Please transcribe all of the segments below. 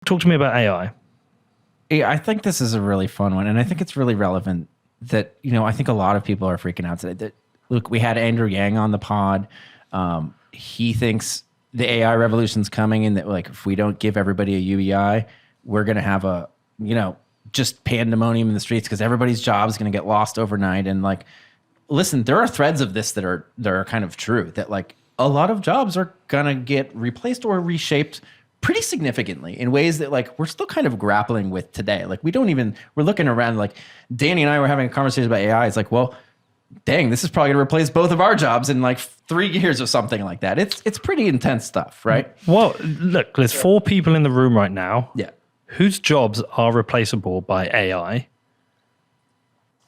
talk to me about AI. Yeah, I think this is a really fun one, and I think it's really relevant that, I think a lot of people are freaking out today. That, look, we had Andrew Yang on the pod. He thinks the AI revolution's coming, and that like if we don't give everybody a UEI, we're going to have a, just pandemonium in the streets because everybody's job is going to get lost overnight. And like, listen, there are threads of this that are kind of true, that like a lot of jobs are going to get replaced or reshaped pretty significantly in ways that like we're still kind of grappling with today. Like we're looking around, like Danny and I were having a conversation about AI. It's like, well, dang, this is probably going to replace both of our jobs in like 3 years or something like that. It's pretty intense stuff, right? Well, look, there's 4 people in the room right now. Yeah. Whose jobs are replaceable by AI?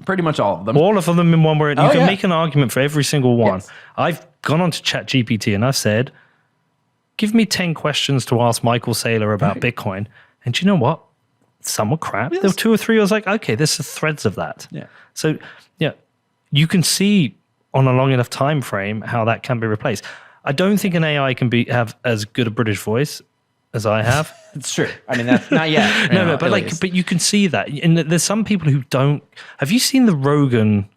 Pretty much all of them. All of them in one word. You can make an argument for every single one. Yes. I've gone on to ChatGPT and I've said, give me 10 questions to ask Michael Saylor about Bitcoin. And do you know what? Some were crap. Yes. There were 2 or 3 I was like, okay, there's the threads of that. Yeah. So, yeah, you can see on a long enough time frame how that can be replaced. I don't think an AI can have as good a British voice as I have. It's true. I mean, that's not yet. But you can see that. And there's some people who don't. Have you seen the Rogan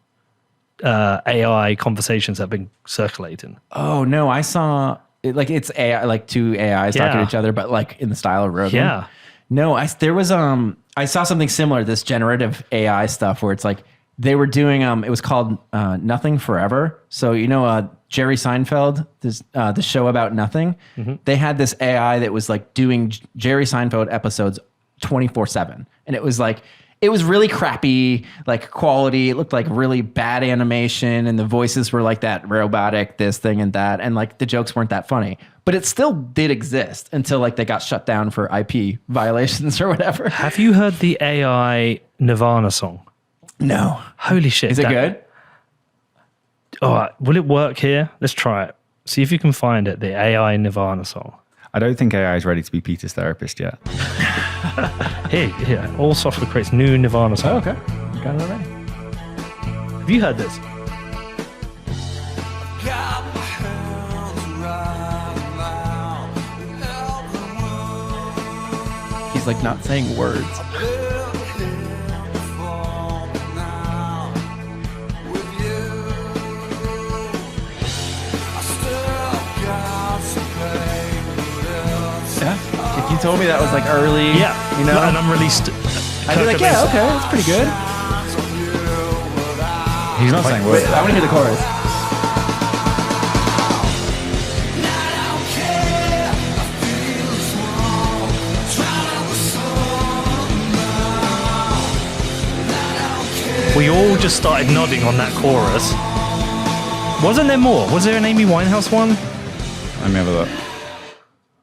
AI conversations that have been circulating? Oh, no. I saw, it's AI, like 2 AIs talking to each other, but like in the style of Rogan. Yeah. No, I saw something similar, this generative AI stuff where it's like, they were doing, it was called Nothing Forever. So, Jerry Seinfeld, the show about nothing, they had this AI that was like doing Jerry Seinfeld episodes 24/7. And it was like, it was really crappy, like quality. It looked like really bad animation and the voices were like that robotic, this thing and that. And like the jokes weren't that funny, but it still did exist until like they got shut down for IP violations or whatever. Have you heard the AI Nirvana song? No. Holy shit. Is it good? All right. Will it work here? Let's try it. See if you can find it, the AI Nirvana song. I don't think AI is ready to be Peter's therapist yet. Here. All software creates new Nirvana song. Oh, okay. Got it already. Have you heard this? He's like not saying words. If you told me that was like early, and unreleased, I'd be like, yeah, okay, that's pretty good. He's not saying words. I want to hear the chorus. We all just started nodding on that chorus. Wasn't there more? Was there an Amy Winehouse one? Let me have a look.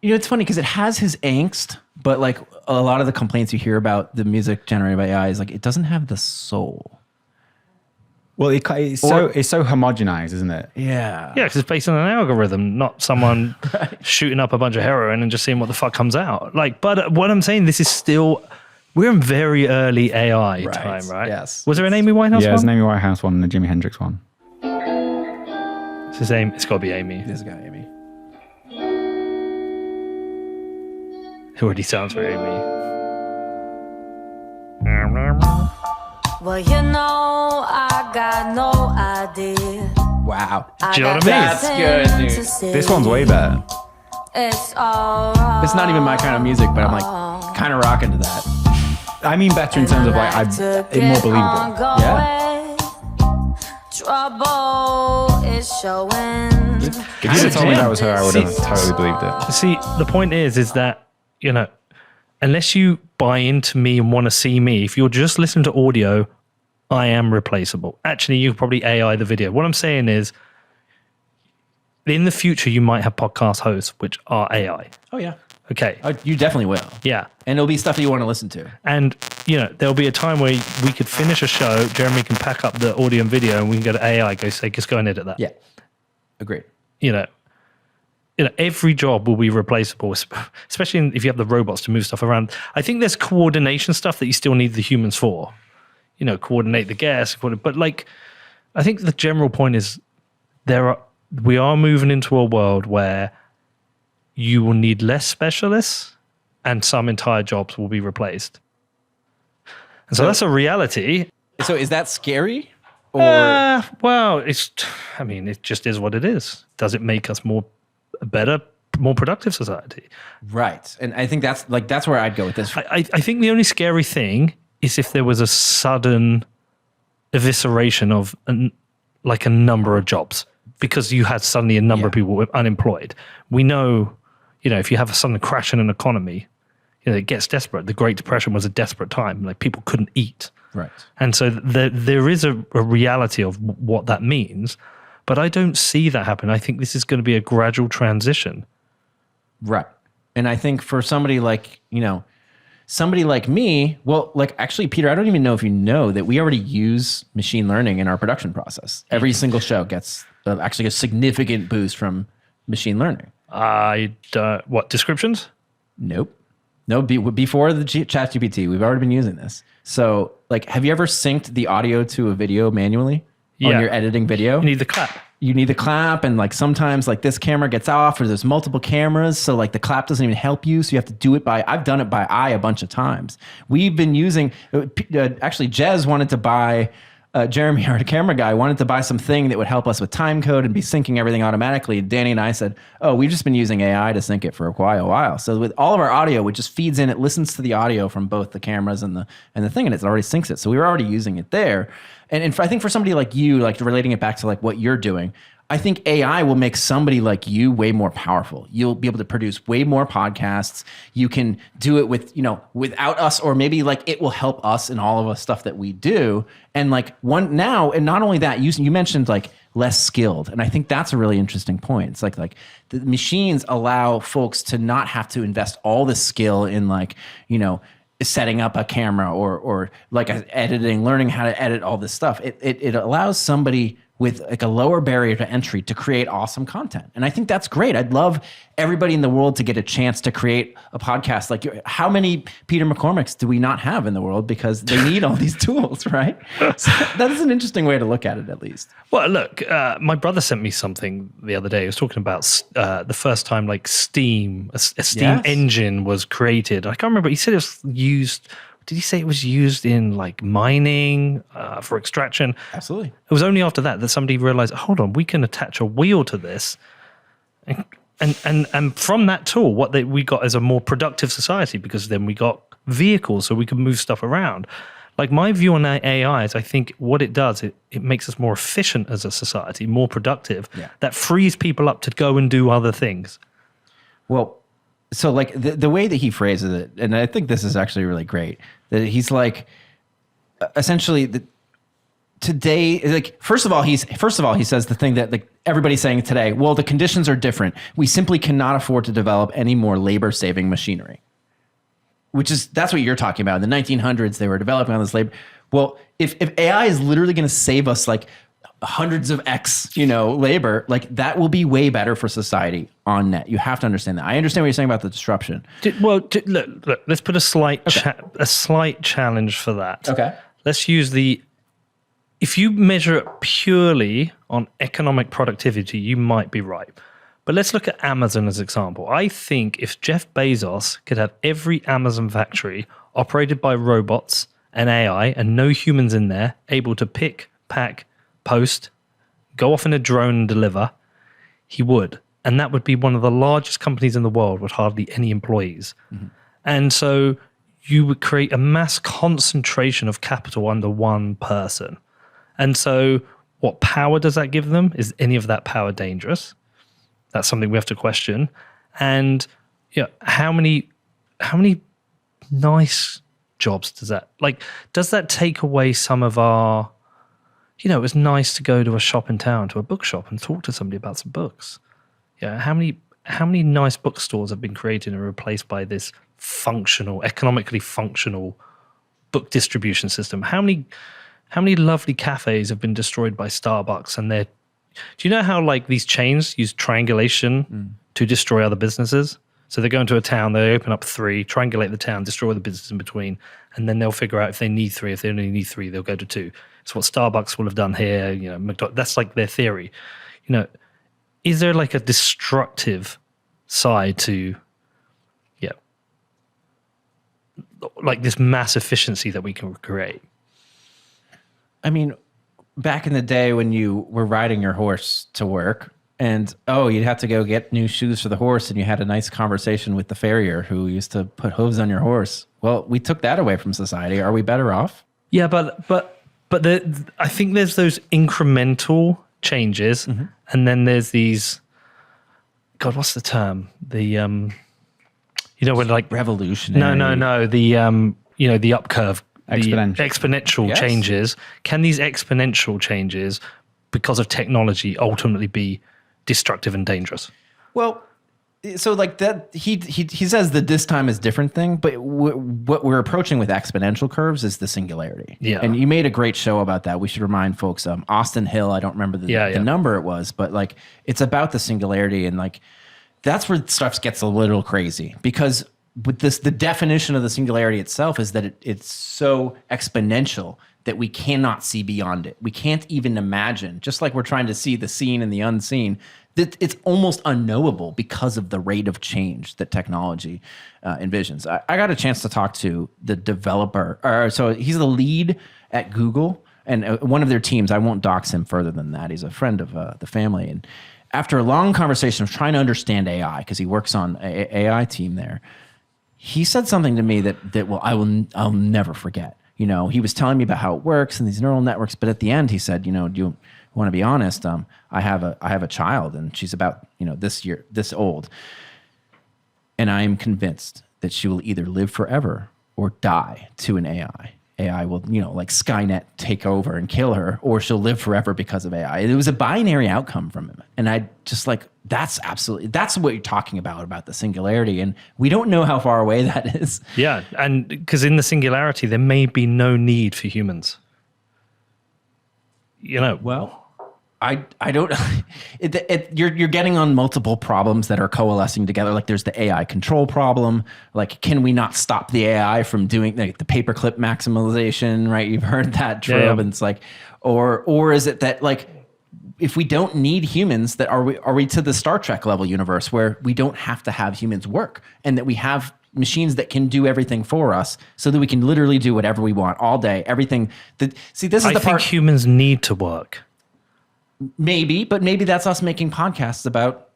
It's funny because it has his angst, but like a lot of the complaints you hear about the music generated by AI is like it doesn't have the soul. Well, it's so homogenized, isn't it? Yeah. Yeah, because it's based on an algorithm, not someone shooting up a bunch of heroin and just seeing what the fuck comes out. Like, but what I'm saying, this is still, we're in very early AI time, right? Yes. Was there an Amy Winehouse one? Yeah, there's an Amy Winehouse one and a Jimi Hendrix one. It's his Amy. It's got to be Amy. This guy, Amy. It already sounds very Amy. Well, I got no idea. Wow. Do you know what I mean? That's good, dude. This one's way better. It's alright. It's not even my kind of music, but I'm like kind of rocking to that. I mean better in terms of like, it's more believable. Yeah. Trouble is showing. If you had told me that was her, I would have totally believed it. See, the point is that, unless you buy into me and want to see me, if you're just listening to audio, I am replaceable. Actually, you could probably AI the video. What I'm saying is, in the future, you might have podcast hosts, which are AI. Oh, yeah. Okay. You definitely will. Yeah. And it'll be stuff that you want to listen to. And, there'll be a time where we could finish a show, Jeremy can pack up the audio and video, and we can go to AI, just go and edit that. Yeah. Agreed. Every job will be replaceable, especially if you have the robots to move stuff around. I think there's coordination stuff that you still need the humans for. Coordinate the gas. But I think the general point is we are moving into a world where you will need less specialists and some entire jobs will be replaced. And so that's a reality. So is that scary? Or Well, it just is what it is. Does it make us a better, more productive society? right? And I think that's where I'd go with this. I think the only scary thing is if there was a sudden evisceration of a number of jobs because you had suddenly a number of people unemployed. We know, if you have a sudden crash in an economy, it gets desperate. The Great Depression was a desperate time. Like people couldn't eat. Right. And so there is a reality of what that means, but I don't see that happen. I think this is going to be a gradual transition. Right. And I think for somebody like me, well, like actually, Peter, I don't even know if you know that we already use machine learning in our production process. Every single show gets actually a significant boost from machine learning. What, descriptions? Nope. No, before the ChatGPT, we've already been using this. So, like, have you ever synced the audio to a video manually on your editing video? You need the clap. You need the clap, and like sometimes like this camera gets off or there's multiple cameras, so like the clap doesn't even help you, so you have to do it by, I've done it by eye a bunch of times. We've been using, actually Jez wanted to buy, Jeremy, our camera guy, wanted to buy something that would help us with time code and be syncing everything automatically. Danny and I said, oh, we've just been using AI to sync it for quite a while. So with all of our audio, it just feeds in, it listens to the audio from both the cameras and the thing, and it already syncs it. So we were already using it there. And I think for somebody like you, like relating it back to like what you're doing, I think AI will make somebody like you way more powerful. You'll be able to produce way more podcasts. You can do it with, without us, or maybe like it will help us in all of the stuff that we do. And like and not only that, you mentioned like less skilled. And I think that's a really interesting point. It's like the machines allow folks to not have to invest all the skill in like, setting up a camera or like editing, learning how to edit all this stuff. It allows somebody with like a lower barrier to entry to create awesome content. And I think that's great. I'd love everybody in the world to get a chance to create a podcast. Like how many Peter McCormicks do we not have in the world because they need all these tools, right? So that is an interesting way to look at it, at least. Well, look, my brother sent me something the other day. He was talking about the first time like Steam, a Steam engine was created. I can't remember. He said it was used. Did he say it was used in like mining for extraction? Absolutely. It was only after that somebody realized, hold on, we can attach a wheel to this. And from that tool, what we got is a more productive society, because then we got vehicles so we can move stuff around. Like my view on AI is I think what it does, it makes us more efficient as a society, more productive. Yeah. That frees people up to go and do other things. Well, so like the way that he phrases it, and I think this is actually really great, that he's like, essentially today, like first of all he says the thing that like everybody's saying today, well, the conditions are different. We simply cannot afford to develop any more labor-saving machinery. That's what you're talking about. In the 1900s, they were developing all this labor. Well, if AI is literally going to save us like hundreds of X, labor, like that will be way better for society on net. You have to understand that. I understand what you're saying about the disruption. Look, let's put a slight challenge for that. Okay. Let's use if you measure it purely on economic productivity, you might be right. But let's look at Amazon as an example. I think if Jeff Bezos could have every Amazon factory operated by robots and AI and no humans in there, able to pick, pack, post, go off in a drone and deliver, he would. And that would be one of the largest companies in the world with hardly any employees. Mm-hmm. And so you would create a mass concentration of capital under one person. And so what power does that give them? Is any of that power dangerous? That's something we have to question. And how many nice jobs does that take away some of our, it was nice to go to a shop in town, to a bookshop, and talk to somebody about some books. Yeah, how many nice bookstores have been created and replaced by this economically functional book distribution system? How many lovely cafes have been destroyed by Starbucks? And do you know how like these chains use triangulation to destroy other businesses? So they go into a town, they open up 3, triangulate the town, destroy the business in between, and then they'll figure out if they need 3. If they only need 3, they'll go to 2. It's what Starbucks will have done here. McDonald's, that's like their theory. Is there like a destructive side to, like this mass efficiency that we can create. I mean, back in the day when you were riding your horse to work and, you'd have to go get new shoes for the horse and you had a nice conversation with the farrier who used to put hooves on your horse. Well, we took that away from society. Are we better off? Yeah, but I think there's those incremental changes, and then there's these. God, what's the term? The when like revolutionary. No. The up curve, Exponential. the exponential Yes. changes. Can these exponential changes, because of technology, ultimately be destructive and dangerous? Well, so like that, he says that this time is different thing, but what we're approaching with exponential curves is the singularity. Yeah. And you made a great show about that. We should remind folks, Austin Hill, I don't remember the number it was, but like it's about the singularity, and like that's where stuff gets a little crazy, because with this, the definition of the singularity itself is that it's so exponential that we cannot see beyond it. We can't even imagine, just like we're trying to see the seen and the unseen, that it's almost unknowable because of the rate of change that technology envisions. I got a chance to talk to the developer, so he's the lead at Google, and one of their teams. I won't dox him further than that. He's a friend of the family. And after a long conversation of trying to understand AI, because he works on an AI team there, he said something to me that I'll never forget. You know, he was telling me about how it works and these neural networks, but at the end he said, do you want to be honest? I have a child, and she's about, this old. And I am convinced that she will either live forever or die to an AI. AI will, like Skynet take over and kill her, or she'll live forever because of AI. It was a binary outcome from him. And I just like, that's what you're talking about the singularity. And we don't know how far away that is. Yeah, and because in the singularity, there may be no need for humans. Well, I don't. You're getting on multiple problems that are coalescing together. Like there's the AI control problem. Like, can we not stop the AI from doing like the paperclip maximization? Right? You've heard that trope, Yeah. and it's like, or is it that like, if we don't need humans, that are we to the Star Trek level universe where we don't have to have humans work, and that we have machines that can do everything for us, so that we can literally do whatever we want all day. Everything that this is I the think part. humans need to work. Maybe that's us making podcasts about,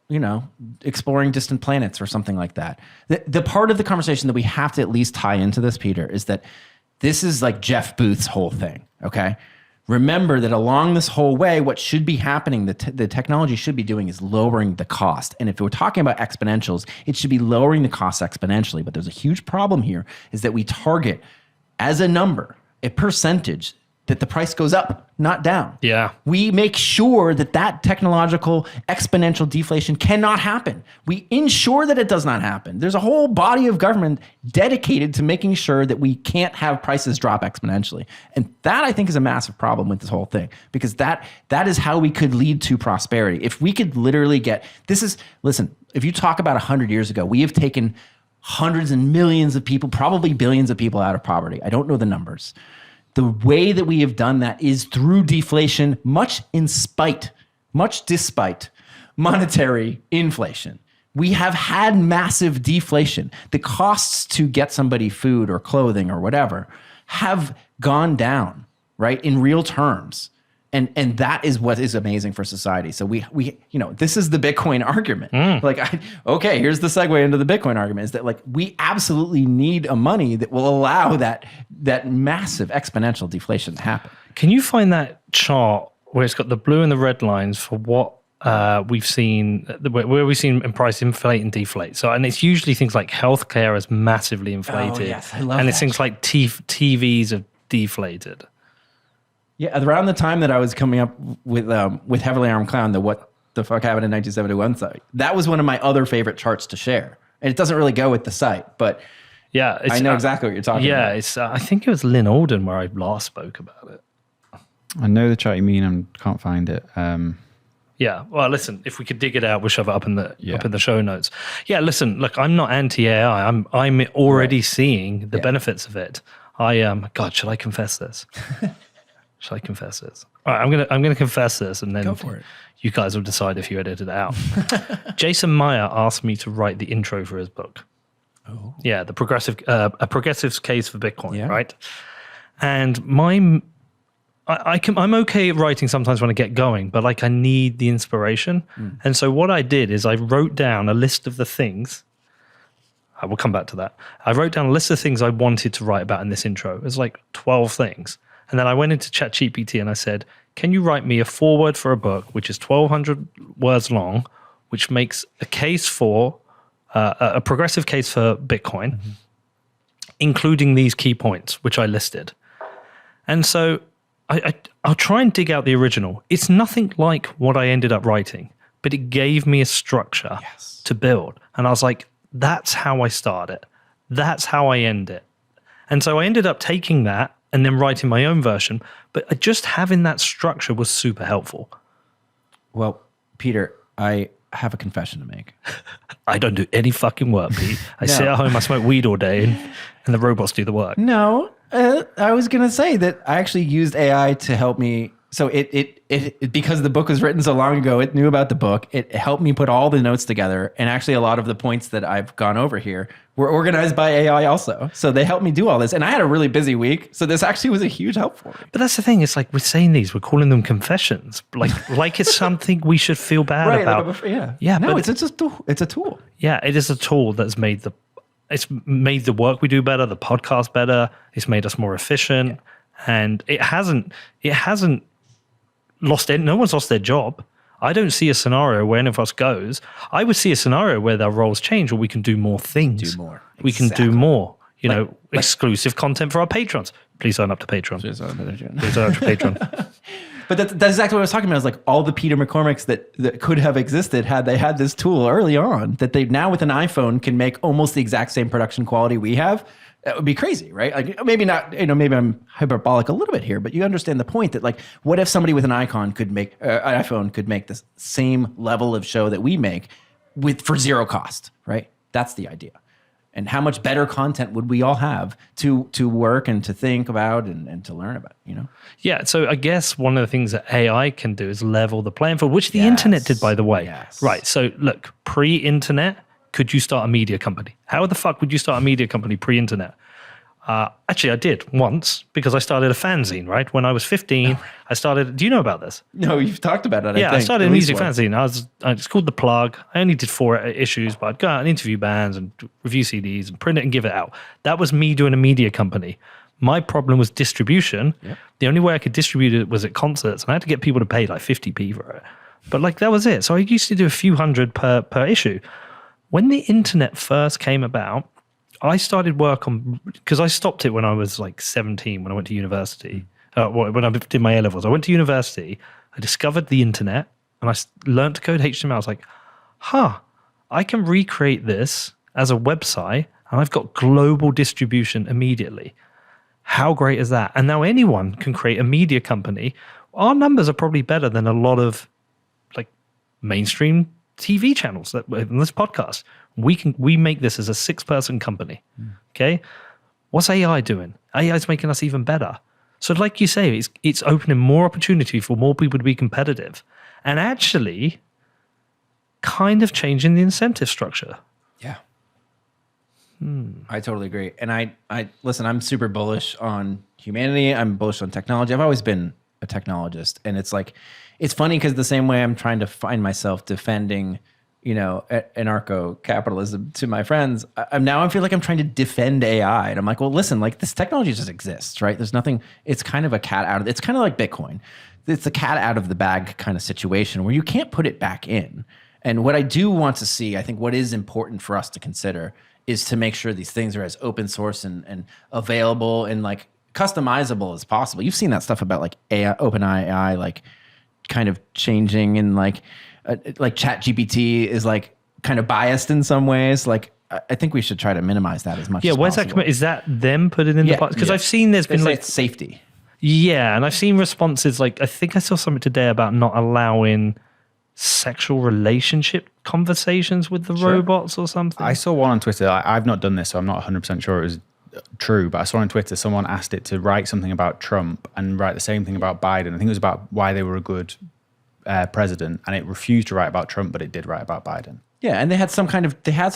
exploring distant planets or something like that. The part of the conversation that we have to at least tie into this, Peter, is that this is like Jeff Booth's whole thing, okay? Remember that along this whole way, what should be happening, the technology should be doing is lowering the cost. And if we're talking about exponentials, it should be lowering the cost exponentially. But there's a huge problem here, is that we target as a number, a percentage, that the price goes up, not down. Yeah. We make sure that technological exponential deflation cannot happen. We ensure that it does not happen. There's a whole body of government dedicated to making sure that we can't have prices drop exponentially. And that, I think, is a massive problem with this whole thing, because that is how we could lead to prosperity. If we could literally listen, if you talk about 100 years ago, we have taken hundreds and millions of people, probably billions of people out of poverty. I don't know the numbers. The way that we have done that is through deflation, much despite monetary inflation. We have had massive deflation. The costs to get somebody food or clothing or whatever have gone down, right, in real terms. And that is what is amazing for society. So we this is the Bitcoin argument. Here's the segue into the Bitcoin argument, is that like we absolutely need a money that will allow that massive exponential deflation to happen. Can you find that chart where it's got the blue and the red lines for what we've seen, where we've seen in price inflate and deflate? So, and it's usually things like healthcare has massively inflated. Oh, yes, I love and it's that. things like TVs have deflated. Yeah, around the time that I was coming up with Heavily Armed Clown, the What the Fuck Happened in 1971 site, that was one of my other favorite charts to share. And it doesn't really go with the site, but yeah, I know exactly what you're talking about. Yeah, it's. I think it was Lynn Alden where I last spoke about it. I know the chart you mean, and can't find it. Yeah. Well, listen, if we could dig it out, we'll shove it up in the show notes. Yeah. Listen, look, I'm not anti-AI. I'm already seeing the benefits of it. God, should I confess this? Shall I confess this? All right, I'm gonna confess this, and then Go for it. You guys will decide if you edit it out. Jason Meyer asked me to write the intro for his book. Oh. Yeah, the a progressive case for Bitcoin, Yeah. right? And I'm okay at writing sometimes when I get going, but like I need the inspiration. And so what I did is I wrote down a list of the things. I will come back to that. I wrote down a list of things I wanted to write about in this intro. It was like 12 things. And then I went into ChatGPT and I said, can you write me a foreword for a book, which is 1,200 words long, which makes a case for, a progressive case for Bitcoin, including these key points, which I listed. And so I'll try and dig out the original. It's nothing like what I ended up writing, but it gave me a structure to build. And I was like, that's how I start it. That's how I end it. And so I ended up taking that and then writing my own version. But just having that structure was super helpful. Well, Peter, I have a confession to make. I don't do any fucking work, Pete. I sit at home, I smoke weed all day, and the robots do the work. No, I was going to say that I actually used AI to help me. So it because the book was written so long ago, it knew about the book. It helped me put all the notes together. And actually a lot of the points that I've gone over here were organized by AI also. So they helped me do all this. And I had a really busy week. So this actually was a huge help for me. But that's the thing. It's like we're saying these, we're calling them confessions. Like it's something we should feel bad about. Yeah. No, it's just it's a tool. Yeah, it is a tool that's made the work we do better, the podcast better. It's made us more efficient. And it hasn't no one's lost their job. I don't see a scenario where any of us goes. I would see a scenario where their roles change or we can do more things. We can do more, exclusive content for our patrons. Please sign up to Patreon. Please sign up to Patreon. But that's exactly what I was talking about. Is like all the Peter McCormicks that could have existed had they had this tool early on, that they now with an iPhone can make almost the exact same production quality we have. That would be crazy, right? Like maybe not, maybe I'm hyperbolic a little bit here, but you understand the point that like, what if somebody with an iPhone could make the same level of show that we make for zero cost, right? That's the idea. And how much better content would we all have to work and to think about and to learn about, Yeah, so I guess one of the things that AI can do is level the playing field, which the internet did, by the way. Yes. Right, so look, pre-internet, could you start a media company? How the fuck would you start a media company pre-internet? Actually, I did once because I started a fanzine, right? When I was 15, I started, do you know about this? No, you've talked about it, I started a music fanzine. It's called The Plug. I only did 4 issues, but I'd go out and interview bands and review CDs and print it and give it out. That was me doing a media company. My problem was distribution. Yep. The only way I could distribute it was at concerts, and I had to get people to pay like 50p for it. But like that was it. So I used to do a few hundred per issue. When the internet first came about, I started work on, because I stopped it when I was like 17, when I went to university, when I did my A-levels. I went to university, I discovered the internet, and I learned to code HTML. I was like, I can recreate this as a website, and I've got global distribution immediately. How great is that? And now anyone can create a media company. Our numbers are probably better than a lot of like mainstream TV channels that in this podcast. We make this as a 6-person company. Okay. What's AI doing? AI is making us even better. So like you say, it's opening more opportunity for more people to be competitive and actually kind of changing the incentive structure. Yeah. I totally agree. And I listen, I'm super bullish on humanity. I'm bullish on technology. I've always been a technologist. And it's like, it's funny because the same way I'm trying to find myself defending anarcho-capitalism to my friends, I feel like I'm trying to defend AI. And I'm like, well, listen, like this technology just exists, right? There's nothing, it's kind of a cat out of, it's kind of like Bitcoin. It's a cat out of the bag kind of situation where you can't put it back in. And what I do want to see, I think what is important for us to consider is to make sure these things are as open source and available and like customizable as possible. You've seen that stuff about like AI, OpenAI, like kind of changing and like ChatGPT is like kind of biased in some ways. Like I think we should try to minimize that as much as where's possible. That is that them put it in the box? Because I've seen there's been like safety. Yeah, and I've seen responses like I think I saw something today about not allowing sexual relationship conversations with the robots or something. I saw one on Twitter. I've not done this, so I'm not 100% sure it was true, but I saw on Twitter someone asked it to write something about Trump and write the same thing about Biden. I think it was about why they were a good president, and it refused to write about Trump, but it did write about Biden. Yeah, and they had some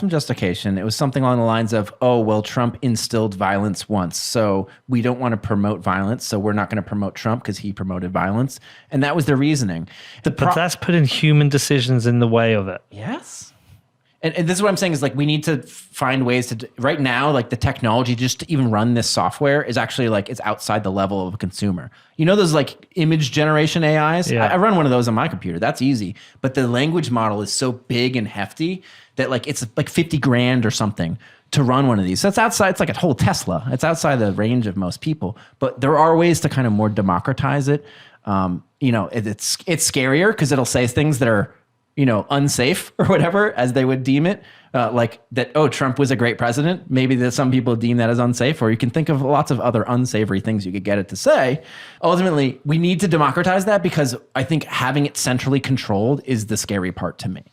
justification. It was something along the lines of, oh, well, Trump instilled violence once, so we don't want to promote violence, so we're not going to promote Trump because he promoted violence. And that was their reasoning. But that's putting human decisions in the way of it. Yes. And this is what I'm saying is like we need to find ways to right now, like the technology just to even run this software is actually like it's outside the level of a consumer. You know those like image generation AIs? Yeah. I run one of those on my computer. That's easy. But the language model is so big and hefty that like it's like 50 grand or something to run one of these. So it's outside, it's like a whole Tesla. It's outside the range of most people. But there are ways to kind of more democratize it. You know, it's scarier because it'll say things that are, you know, unsafe or whatever, as they would deem it, like that, oh, Trump was a great president. Maybe that some people deem that as unsafe, or you can think of lots of other unsavory things you could get it to say. Ultimately, we need to democratize that because I think having it centrally controlled is the scary part to me.